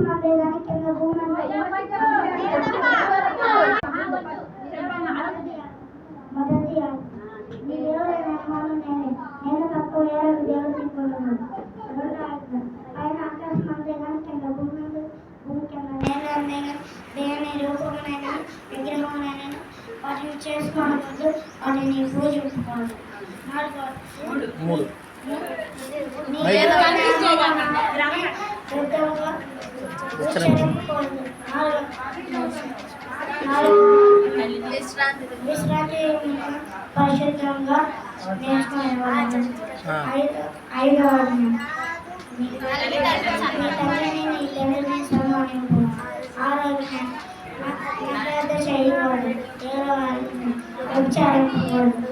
మందే కానీ కింద భూమి మొదటి నీ దేవుడైన యెహోవాను నేను తప్ప వేరే దేవుడు నీకున్నాను. రెండో ఆజ్ఞ పైన ఆకాశం అంతే కానీ కింద భూమి కింద నేల దేని రూపమునైనా విగ్రహమునైనా వాటిని చేసుకోవద్దు, వాటిని పూజించుకోవద్దు. విశ్రాంతి పరిశుద్ధంగా నేర్చుకునేవాడు. ఐదవ నీ తల్లిని నీ తండ్రిని సన్మానింపు. ఆరోగ్యం చేయకూడదు, వ్యభిచారించకూడదు.